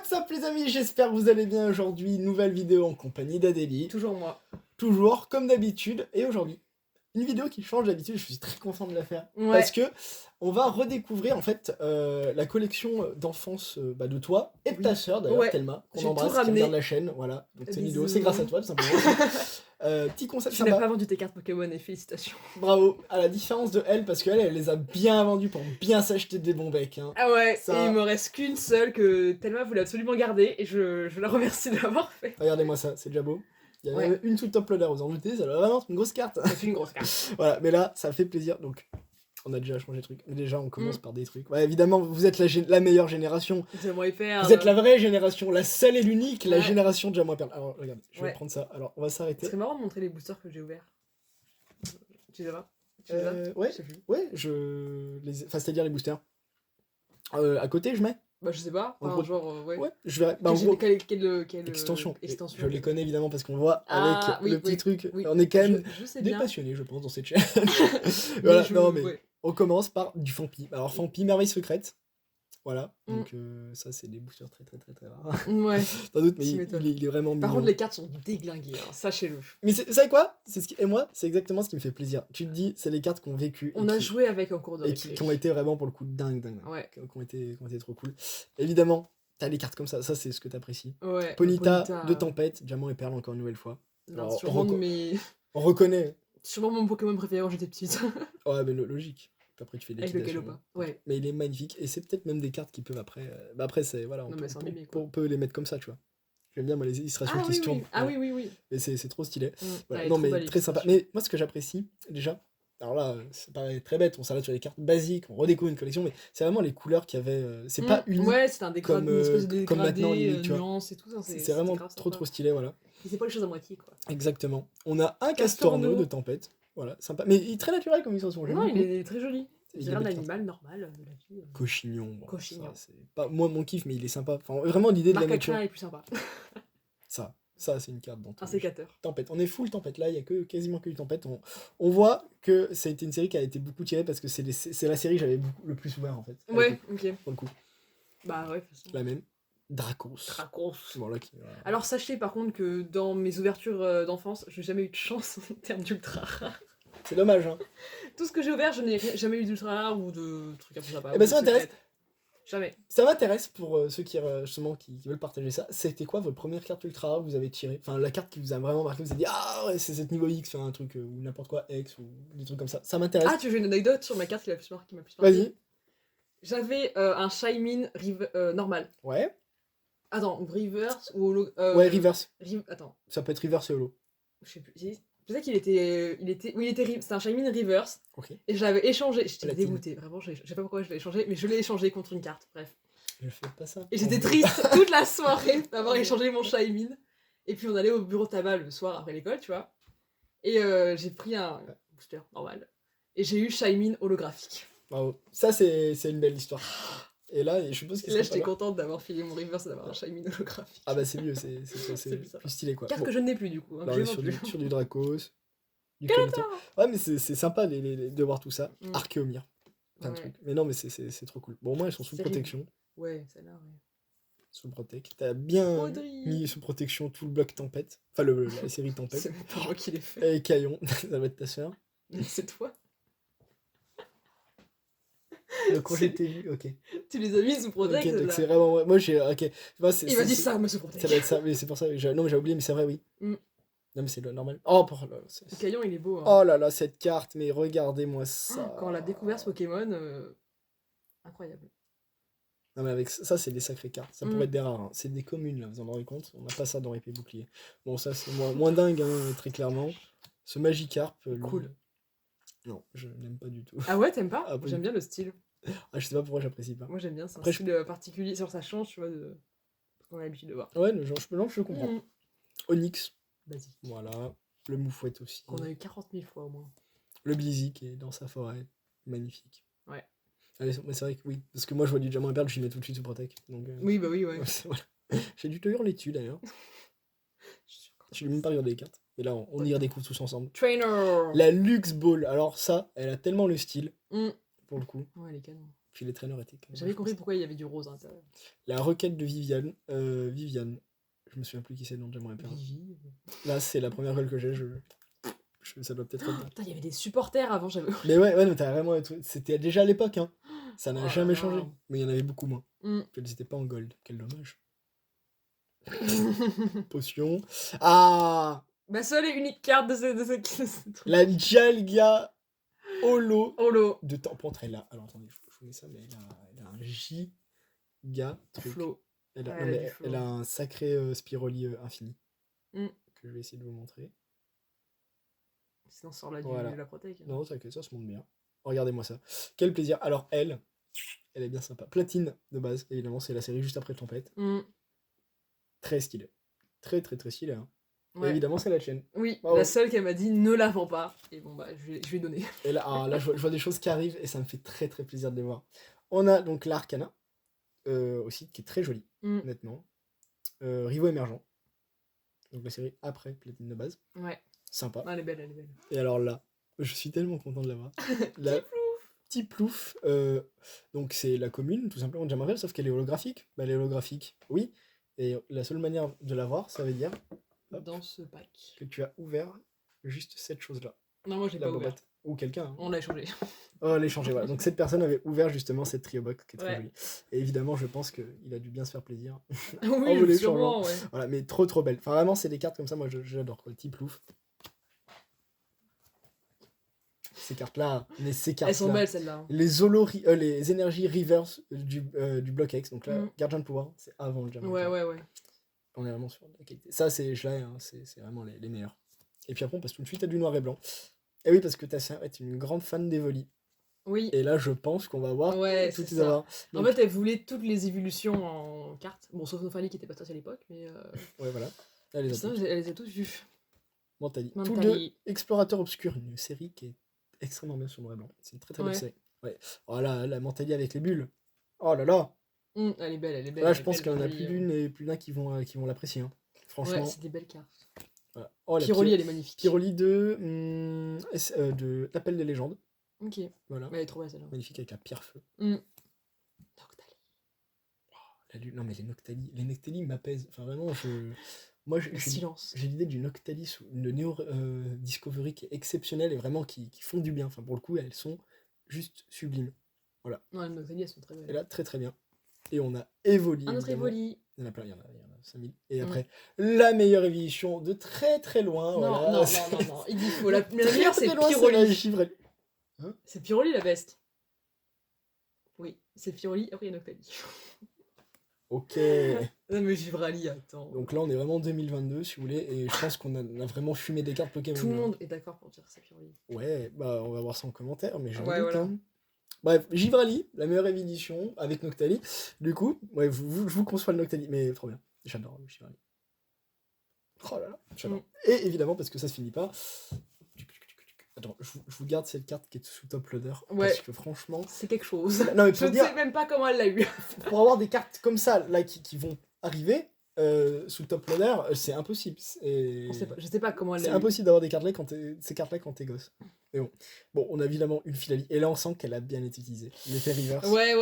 What's up les amis, j'espère que vous allez bien aujourd'hui. Nouvelle vidéo en compagnie d'Adélie. Toujours moi. Toujours comme d'habitude. Et aujourd'hui, une vidéo qui change d'habitude, je suis très content de la faire. Ouais. Parce que on va redécouvrir en fait la collection d'enfance de toi et de ta sœur d'ailleurs, Ouais. Thelma, qu'on J'ai embrasse, tout qui ramené. regarde la chaîne. Voilà, donc c'est une vidéo, Bisous. c'est grâce à toi tout simplement. Petit concept Tu n'as sympa. pas vendu tes cartes Pokémon et félicitations. Bravo, à la différence de elle, parce qu'elle les a bien vendues pour bien s'acheter des bons becs. Hein. Ah ouais, Ça- et il me reste qu'une seule que Thelma voulait absolument garder et je la remercie de l'avoir fait. Regardez-moi ça, c'est déjà beau. Il y en Ouais. avait une toute top loader, vous en doutez, ça doit vraiment être une grosse carte. C'est une grosse carte. Voilà, mais là, ça fait plaisir. Donc, on a déjà changé de truc. Mais déjà, on commence par des trucs. Ouais, évidemment, vous êtes la meilleure génération. J'aimerais faire. Vous êtes la vraie génération, la seule et l'unique, la Ouais. génération de Diamant et Perle. Alors, regarde, je vais Ouais. prendre ça. Alors, on va Ce s'arrêter. serait marrant de montrer les boosters que j'ai ouverts. Tu les as pas? Tu les as? Ouais, Je sais plus. ouais, enfin, c'est-à-dire les boosters. À côté, je mets. Bah, je sais pas. En Enfin, gros- genre, ouais. Ouais, je vais. Bah, en Quelle, gros, quelle extension. extension. Je les connais évidemment parce qu'on voit Ah, avec oui, le petit oui, truc. oui. On est quand même Je sais des bien. passionnés, je pense, dans cette chaîne. Voilà, mais ouais. on commence par du Fampi. Alors, Fampi, merveille secrète. Voilà, Mm. donc ça, c'est des boosters très très très très rares. Ouais. T'en doutes, mais Tu il m'étonnes. est vraiment Par mignon. contre, les cartes sont déglinguées, hein, sachez-le. Mais vous savez quoi? Et moi, c'est exactement ce qui me fait plaisir. Tu te dis, c'est les cartes qu'on vécu. On a joué avec en cours de Et récré. qui ont été vraiment pour le coup dingue. Ouais. Qui ont été trop cool. Évidemment, t'as les cartes comme ça c'est ce que t'apprécies. Ouais. Ponita, de Tempête, Diamant et Perle encore une nouvelle fois. Non, Alors, sûrement, mais... On reconnaît. sûrement mon Pokémon préféré quand j'étais petite. Ouais, mais logique. Après, tu fais des Avec le liquidations. Calopa. Ouais. Mais il est magnifique. Et c'est peut-être même des cartes qui peuvent après. Après, c'est. Voilà, Non, mais c'est un mimi, quoi. on peut les mettre comme ça, tu vois. J'aime bien, moi, les illustrations Ah qui oui, se tournent. oui. Ah oui, oui, oui. Mais c'est trop stylé. Voilà. Elle est Non, trop mais belle, très sympa. l'illustration. Mais moi, ce que j'apprécie, déjà. Alors là, ça paraît très bête, on s'arrête sur les cartes basiques, on redécouvre une collection, mais c'est vraiment les couleurs qu'il y avait. C'est pas unique. Ouais, c'est un dégradé, comme, une espèce de comme maintenant, dégradé, limite, tu vois. nuance et tout ça. C'est vraiment grave trop sympa. trop stylé, voilà. Et c'est pas les choses à moitié, quoi. Exactement. On a un Castorno. Castorno de Tempête. Voilà, sympa. Mais il est très naturel comme illustration. j'aime Non, beaucoup. il est très joli. Il y C'est a un des cartes. animal normal de la vie. Cochignon. Bon, Cochignon. ça, c'est pas moi mon kiff, mais il est sympa. Enfin, vraiment l'idée de la nature. Marc est plus sympa. Ça c'est une carte dans Un tout. sécateur. Tempête. On est full Tempête. Là, il y a quasiment que du Tempête. On voit que ça a été une série qui a été beaucoup tirée parce que c'est la série que j'avais le plus ouvert en fait. à Ouais, l'époque, ok. Pour le coup. Bah ouais, de toute façon. La même. Dracos. Dracos. Voilà, Alors sachez par contre que dans mes ouvertures d'enfance, j'ai jamais eu de chance en termes d'ultra rare. C'est dommage, hein. Tout ce que j'ai ouvert, je n'ai jamais eu d'ultra rare ou de trucs un peu sympas. Eh ben, ou ça de m'intéresse. secrètes. Jamais. Ça m'intéresse pour ceux qui, justement, qui veulent partager ça. C'était quoi votre première carte ultra rare que vous avez tirée? Enfin, la carte qui vous a vraiment marqué, vous avez dit ah ouais, c'est cette niveau X, enfin, un truc ou n'importe quoi, X ou des trucs comme ça. Ça m'intéresse. Ah, tu veux une anecdote sur ma carte qui m'a plus marqué? Vas-y. J'avais un Shaymin normal. Ouais. Attends, reverse ou holo. Ouais, reverse. Attends, Ça peut être reverse et holo. je sais plus. Je sais qu'il était. Oui, c'était un Shaymin reverse. Ok. Et je l'avais échangé. J'étais Platine. dégoûtée, vraiment. Je sais pas pourquoi je l'ai échangé, mais je l'ai échangé contre une carte. Bref. Je fais pas ça. Et j'étais triste toute la soirée d'avoir échangé mon Shaymin. Et puis on allait au bureau de tabac le soir après l'école, tu vois. Et j'ai pris un booster normal. Et j'ai eu Shaymin holographique. Bravo. Ça, c'est une belle histoire. Et là, je suppose Et qu'il là, serait j'étais pas mal. contente d'avoir filé mon reverse et d'avoir un Shaymin holographique. Ah bah c'est mieux, c'est plus sympa. plus stylé quoi. Carte Bon, que je n'ai plus du coup. Hein, là, que on j'ai est vendu. sur du Dracos. Du Ponita. Ouais, mais c'est sympa de voir tout ça. Archéomir. Plein de Ouais. trucs. Mais non, mais c'est trop cool. Bon, moi, elles sont sous C'est protection. Ouais, celle-là, ouais. Sous protect. T'as bien Audrey. mis sous protection tout le bloc Tempête. Enfin, la série Tempête. C'est pas moi qui l'ai fait. Et Caillon, ça va être ta soeur. C'est toi. Donc, quand j'ai vu, ok. Tu les as mis sous protect. Ok, donc là. c'est vraiment. Ouais. Moi, j'ai. Ok. Moi, Il m'a dit ça, me sous Ça protect. va être ça, mais c'est pour ça. Non, mais j'ai oublié, mais c'est vrai, oui. Mm. Non, mais c'est normal. Oh, Le Caillon, il est beau. Hein. oh là là, cette carte, mais regardez-moi ça. Quand on a découvert ce Pokémon, incroyable. Non, mais avec ça, c'est des sacrées cartes. Ça pourrait Mm. être des rares. Hein. C'est des communes, là, vous en rendez compte? On n'a pas ça dans épée bouclier. Bon, ça, c'est moins dingue, hein, très clairement. Ce Magikarp. lui, Cool. Non, je n'aime pas du tout. Ah ouais, t'aimes pas? Ah, pas J'aime du bien le style. Ah, je sais pas pourquoi j'apprécie pas. Moi, j'aime bien. C'est un Après, style particulier. Sur ça change, tu vois, de ce qu'on a l'habitude de voir. Ouais, je comprends. Mm. Onyx, Vas-y. voilà. Le Moufouette aussi. Qu'on a eu 40 000 fois au moins. Le Blizzy qui est dans sa forêt. Magnifique. Ouais. Allez, mais c'est vrai que oui. Parce que moi, je vois du Diamant et Perle, je lui mets tout de suite sous Protect. Donc, Oui, bah oui, ouais. voilà. J'ai dû te hurler dessus d'ailleurs. Je suis encore- Je n'ai même pas regardé les cartes. Et là, on y redécouvre tous ensemble. Trainer. La Lux Ball. Alors, ça, elle a tellement le style. Mm. pour le coup. Ouais, les canons. Puis les traîneurs étaient quand même J'avais vachement compris stylés. pourquoi il y avait du rose à l'intérieur. La requête de Viviane. Viviane. Je me souviens plus qui c'est le nom de mon père. Vivi. Là, c'est la première gueule que j'ai. Ça doit peut-être être. Putain, il y avait des supporters avant, j'avais. Mais ouais, mais t'as vraiment. C'était déjà à l'époque, hein. Ça n'a Oh là jamais là. changé. Mais il y en avait beaucoup moins. Mm. Puis elles étaient pas en gold. Quel dommage. Potion. Ah, Ma seule et unique carte de ce truc. la Jalga Holo Holo. de Tempête. Elle a. Alors attendez, je vous mets ça, mais elle a un giga truc. Flo. Elle a, Ouais, non, elle a mais du flow. elle a un sacré Spiroli infini. Mm. Que je vais essayer de vous montrer. Sinon, sort là Voilà. de la protège. Non, t'inquiète, ça se monte bien. Regardez-moi ça. Quel plaisir. Alors, elle est bien sympa. Platine de base, évidemment, c'est la série juste après Tempête. Mm. Très stylé. Très, très, très stylé. Hein. Et Ouais. évidemment, c'est la chaîne. Oui, Bravo. la seule qu'elle m'a dit ne la vends pas. Et bon, bah, je vais donner. Et là, alors là je vois des choses qui arrivent et ça me fait très, très plaisir de les voir. On a donc l'Arcana, aussi, qui est très jolie, Mm. honnêtement. Rivaux émergent. Donc la série après Platine de base. Ouais. Sympa. Ah, elle est belle, elle est belle. Et alors là, je suis tellement content de l'avoir. La Petit Plouf. Donc c'est la commune, tout simplement, de Jamarel, sauf qu'elle est holographique. Bah, elle est holographique, oui. Et la seule manière de l'avoir, ça veut dire hop, Dans ce pack. que tu as ouvert juste cette chose-là. Non, moi, je l'ai La pas ouvert. bobette. Ou quelqu'un. Hein. On l'a échangé. Oh, l'échanger, voilà. Donc cette personne avait ouvert justement cette trio box qui est très Ouais. jolie. Et évidemment, je pense qu'il a dû bien se faire plaisir. Oui, vous les sûrement, ouais. Voilà, mais trop trop belle. Enfin, vraiment, c'est des cartes comme ça, moi j'adore quoi. Le Petit Plouf. Ces cartes-là, mais ces cartes-là. Elles sont belles, celles-là. Hein. Les énergies reverse du bloc X. Donc là, Mm. Gardien de pouvoir, c'est avant le German. Ouais. On est vraiment sur la qualité. Ça, c'est je l'ai, hein, c'est vraiment les meilleurs. Et puis après, on passe tout de suite à du noir et blanc. Et oui, parce que tu es une grande fan d'Evoli. Oui. Et là, je pense qu'on va voir Ouais, toutes c'est les ça. avoir. En Donc, fait, elle voulait toutes les évolutions en cartes. Bon, sauf Nofali qui était pas sorti à l'époque, mais. ouais, voilà. Elle les a Sinon, toutes. elle les a tous vues. Mentali. Tous Mentali. deux, Explorateur Obscur, une série qui est extrêmement bien sur noir et blanc. C'est une très très belle Ouais. série. Ouais. Oh là, la Mentali avec les bulles. Oh là là. Elle est belle, elle est belle. Là, elle je est pense belle, qu'il y en a Mentali, plus d'une et plus d'un qui vont l'apprécier. Hein. Franchement. Ouais, c'est des belles cartes. Voilà. Oh, la Pyroli, elle est magnifique. Pyroli de l'Appel des légendes. Ok. Voilà. Elle est trop belle celle-là. Magnifique avec la pierre feu. Noctali. Non, mais les Noctali m'apaisent. Enfin, vraiment, moi, Le silence. j'ai l'idée d'une Noctali sous une Neo Discovery qui est exceptionnelle et vraiment qui font du bien. Enfin, pour le coup, elles sont juste sublimes. Non, les Noctali, elles sont très belles. Et là, très très bien. Et on a Evoli. Un autre évidemment. Evoli. Il y en a plein, il y en a 5000. Et après, la meilleure édition de très très loin. Non, voilà. non. Il dit faux. La meilleure, c'est Très loin, la Pyroli. Givrel. C'est Pyroli la best. Oui, c'est Pyroli, après il y a Noctali. Ok. Non, mais Givrali, attends. Donc là, on est vraiment en 2022, si vous voulez. Et je pense qu'on a vraiment fumé des cartes Pokémon. Tout le monde est d'accord pour dire que c'est Pyroli. Ouais, bah on va voir ça en commentaire, mais j'ai un Ouais, doute, voilà. hein. Bref, Givrali, la meilleure édition avec Noctali. Du coup, ouais, je vous conçois le Noctali, mais trop bien. J'adore le Givrali. Oh là là, j'adore. Et évidemment, parce que ça se finit pas. Attends, je vous garde cette carte qui est sous top loader. Ouais. Parce que franchement. C'est quelque chose. Non, mais Je pour ne dire, sais même pas comment elle l'a eu. pour avoir des cartes comme ça, là, qui vont arriver sous top loader, c'est impossible. Je sais pas comment elle C'est l'a eu. impossible d'avoir ces cartes-là quand t'es gosse. Mais bon, on a évidemment une Philalie. Et là, on sent qu'elle a bien été utilisée. L'effet reverse. Ouais,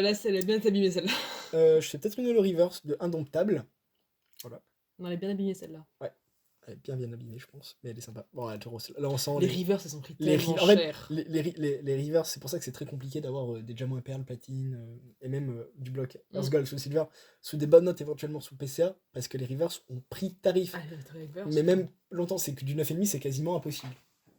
là, elle est bien abîmée celle-là. Je fais peut-être une holo reverse de Indomptable. Voilà. Non, elle est bien abîmée celle-là. Elle est bien abîmée, je pense. Mais elle est sympa. Bon, là, on sent Les rivers, elles sont pris les tellement en fait, cher. les rivers, c'est pour ça que c'est très compliqué d'avoir des diamants et perles, platine, et même du bloc Earth Mm. Gold sous Silver, sous des bonnes notes éventuellement sous PCA, parce que les rivers ont pris tarif. Ah, les rivers. Mais même longtemps, c'est que du 9,5, c'est quasiment impossible.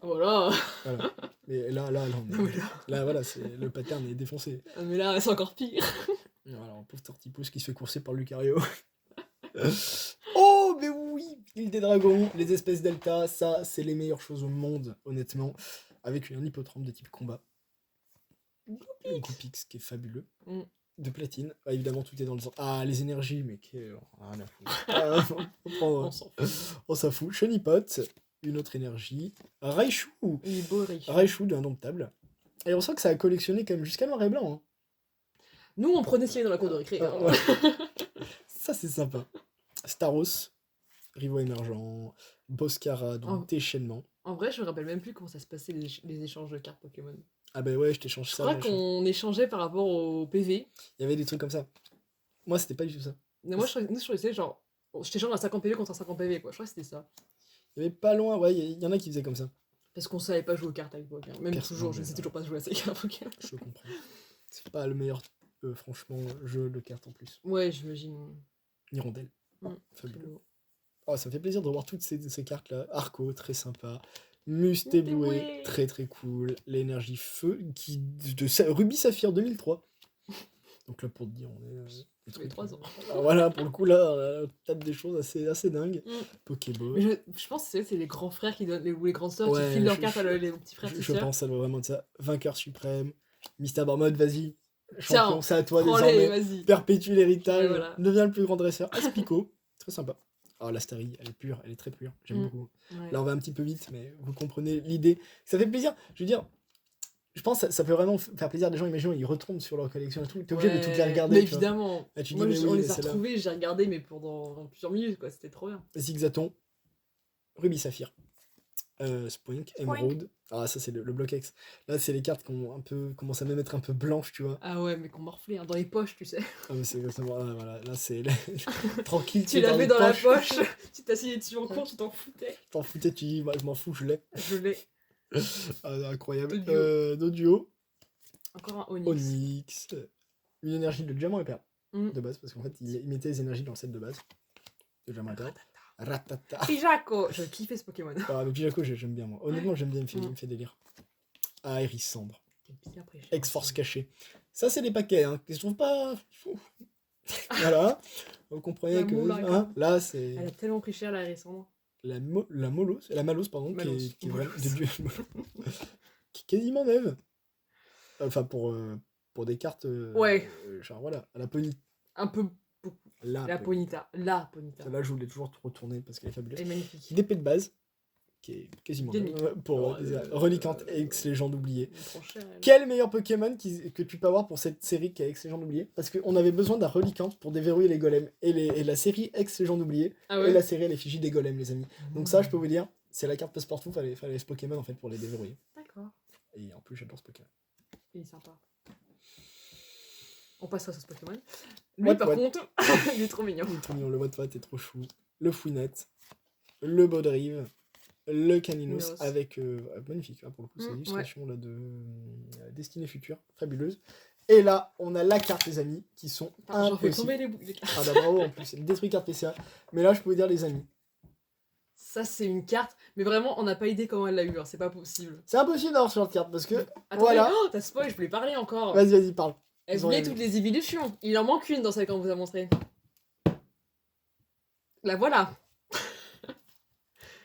Voilà. Voilà. Mais là, là, voilà, le pattern est défoncé. Mais là, c'est encore pire. Alors, pauvre Tortipousse qui se fait courser par Lucario. Oh, mais oui, l'île des dragons, les espèces delta, ça, c'est les meilleures choses au monde, honnêtement. Avec un hippotrampe de type combat. Goupix, qui est fabuleux. Mm. De platine. Ah, évidemment, tout est dans le sens. Ah, les énergies, mais rien à foutre. Ah, On s'en fout. on s'en fout. Chenipote, une autre énergie. Raichu. Il est beau, riche. Raichu de Indomptable. Et on sent que ça a collectionné quand même jusqu'à noir et blanc. Hein. Nous, on prenait ce qu'il y avait dans la cour de récré. Ah, hein. ouais. Ça, c'est sympa. Staros, Rivaux émergent, Boscara, donc Oh. déchaînement. En vrai, je me rappelle même plus comment ça se passait les échanges de cartes Pokémon. Ah bah ouais, je t'échange Je ça. crois machin. qu'on échangeait par rapport au PV. Il y avait des trucs comme ça. Moi, c'était pas du tout ça. Mais moi, nous, je choisissais genre. Je t'échange un 50 PV contre un 50 PV, quoi. Je crois que c'était ça. Il y avait pas loin, ouais, il y en a qui faisaient comme ça. Parce qu'on savait pas jouer aux cartes à l'époque. Hein. Même Personne, toujours, je mais sais là. toujours pas jouer à ces cartes Pokémon. Je comprends. C'est pas le meilleur, franchement, jeu de cartes en plus. Ouais, j'imagine. Hirondelle. Mm, Fabuleux. très beau. Oh, ça me fait plaisir de revoir toutes ces cartes-là. Arco, très sympa. Must ébloué, Ébloué. très très cool. L'énergie feu, Ruby Saphir 2003. Donc là, pour te dire, on est... des Tous les trucs, 3 ans. Alors voilà, pour le coup, là, on tape des choses assez dingues. Mm. Pokéball. Mais je pense que c'est les grands frères qui donnent, ou les grandes sœurs Ouais, qui filent leurs je- cartes à je- les petits frères, Je petites pense sœurs. que ça doit vraiment être ça. Vainqueur suprême. Mister Barmode, vas-y. Tiens, Champion, c'est à toi Prends-les, désormais. vas-y. Perpétue l'héritage. Ouais, voilà. Deviens le plus grand dresseur. Aspico. Très sympa. Oh, la Starry, elle est pure, elle est très pure. J'aime Mm. beaucoup. Ouais. Là, on va un petit peu vite, mais vous comprenez l'idée. Ça fait plaisir. Je veux dire, je pense que ça peut vraiment faire plaisir à des gens. Imaginons, ils retombent sur leur collection et tout. T'es obligé de toutes les regarder. Mais tu vois. évidemment. Là, tu Moi, dis, mais on oui, les mais a c'est là. retrouvés, j'ai regardé, mais pendant plusieurs minutes, quoi. C'était trop bien. Zigzaton. Ruby Saphir. Spoink. Emerald. Ah, ça, c'est le bloc X. Là, c'est les cartes qui ont un peu, commencent à même être un peu blanches, tu vois. Ah ouais, mais qu'on morflait, hein, dans les poches, tu sais. Ah, mais c'est exactement. Ah, voilà. Là, c'est. Tranquille, Tu es l'avais les dans la poches. poche, tu t'asseyais dessus en cours, tu t'en foutais. T'en foutais, tu dis, moi, je m'en fous, je l'ai. Je l'ai. Ah, incroyable. Doduo. Doduo. Encore un Onyx. Onyx. Une énergie de diamant et perle. Mm. De base, parce qu'en fait, il mettait les énergies dans le set de base. De diamant et perle. Ratata. Pijaco. Je kiffais ce Pokémon. Ah, le Pijaco, j'aime bien, moi. Honnêtement, j'aime bien, il Mm. me fait délire. Ah, Iris Cendre. Quel bien précieux. Ex-Force cachée. Ça, c'est des paquets, hein. Je trouve pas. Voilà. Vous comprenez La que. moula, Hein, là, c'est. Elle a tellement pris cher, la Résandre. La Malos, pardon, Malos. qui est vraiment. Qui est quasiment neuve. Enfin, pour des cartes. Ouais. Genre, voilà, à la Pony. Un peu beaucoup. La Pony. Ponita. La Ponita. Celle-là, je voulais toujours retourner parce qu'elle est fabuleuse. Elle est magnifique. D'épée de base, qui est quasiment Demi. neuve, pour Reliquante et Ex-Légende oubliée. Elle est trop chère, elle. Quel meilleur Pokémon que tu peux avoir pour cette série qui est Ex-Légende oubliée? Parce qu'on avait besoin d'un Reliquante pour déverrouiller les golems. Et la série Ex-Légende oubliée, Ah et ouais. la série l'effigie des golems, les amis. Donc ça, je peux vous dire, c'est la carte passe-partout, fallait ce Pokémon en fait pour les déverrouiller. D'accord. Et en plus, j'adore ce Pokémon. Il est sympa. On passera sur ce Pokémon. Lui, What, par what. contre, il est trop mignon. Il est trop mignon, le Wattpad est trop chou. Le Fouinette, le Baudrive, le Caninos Caninos. avec. Magnifique, là, pour le coup, c'est Mm, l'illustration là, de Destinée Future, fabuleuse. Et là, on a la carte, les amis, qui sont J'en fais impossibles. tomber les bouts. Ah bah bravo, en plus, c'est le détruit carte PCA. Mais là, je peux vous dire, les amis, Ça, c'est une carte. Mais vraiment, on n'a pas idée comment elle l'a eu. Hein. C'est pas possible. c'est impossible d'avoir sur cette carte parce que. Attendez, Voilà. oh, t'as spoil, je voulais parler encore. Vas-y, parle. Elle Ils ont voulait rien toutes vu. les évolutions. Il en manque une dans celle qu'on vous a montrée. La voilà.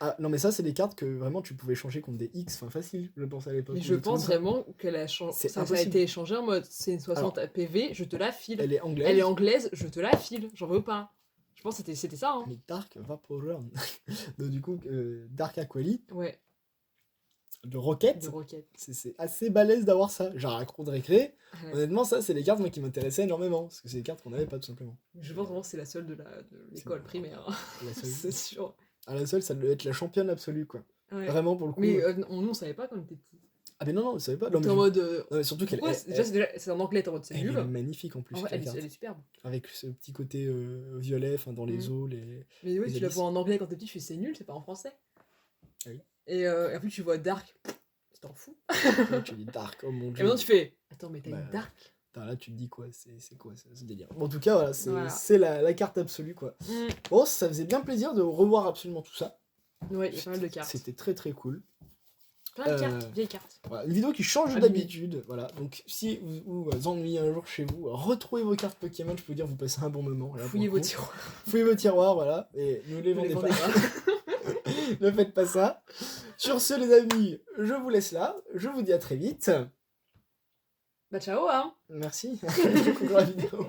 Ah non, mais ça, c'est des cartes que vraiment tu pouvais changer contre des X, enfin facile, je pense à l'époque. Mais ou je des trucs pense comme ça. vraiment qu'elle a changé. C'est Ça a impossible. été échangé en mode c'est une 60 PV, je te la file. Elle est anglaise. Elle est anglaise, je te la file. J'en veux pas. Je pense que c'était ça. Hein. Mais Dark Vaporeon. Donc, du coup, Dark Aquali, Ouais, de Rocket, de Rocket. c'est assez balèze d'avoir ça. Genre à cours de récré, Ouais. honnêtement, ça, c'est des cartes moi, qui m'intéressaient énormément. Parce que c'est des cartes qu'on n'avait pas, tout simplement. Je pense vraiment que c'est la seule de l'école primaire. hein. La seule, c'est sûr. à la seule, ça devait être la championne absolue, quoi. Ouais. Vraiment, pour le coup. Mais nous, on savait pas quand on était petits. Ah, mais non, vous savez pas. On Non, mais, était en mode. non, mais surtout qu'elle Pourquoi c'est en anglais, t'es en mode c'est elle nul. est magnifique en plus. En vrai, cette carte. elle est superbe. Avec ce petit côté violet, enfin, dans les Mm. os, les. Mais oui, Les tu la abysses. vois en anglais quand t'es petit, tu fais c'est nul, c'est pas en français. Ah oui. Et après, tu vois Dark, tu t'en fous. Là, tu dis Dark, oh mon Et dieu. maintenant, tu fais attends, mais t'as Bah, une Dark. Putain, là, tu te dis quoi? C'est quoi ce délire? Bon, en tout cas, voilà, Voilà. c'est la carte absolue, quoi. Bon, ça faisait bien plaisir de revoir absolument tout ça. Ouais, il y a pas mal de cartes. C'était très très cool. Plein de cartes, vieilles cartes. Voilà, une vidéo qui change Abîmée. d'habitude. Voilà, donc si vous ennuyez un jour chez vous, retrouvez vos cartes Pokémon, je peux vous dire, vous passez un bon moment. Là, pour Fouillez le vos coup. tiroirs. Fouillez vos tiroirs, voilà, et ne les Ne les vendez pas. vendez pas. Ne faites pas ça. Sur ce, les amis, je vous laisse là. Je vous dis à très vite. Bah, ciao, hein. Merci. Je conclue la vidéo.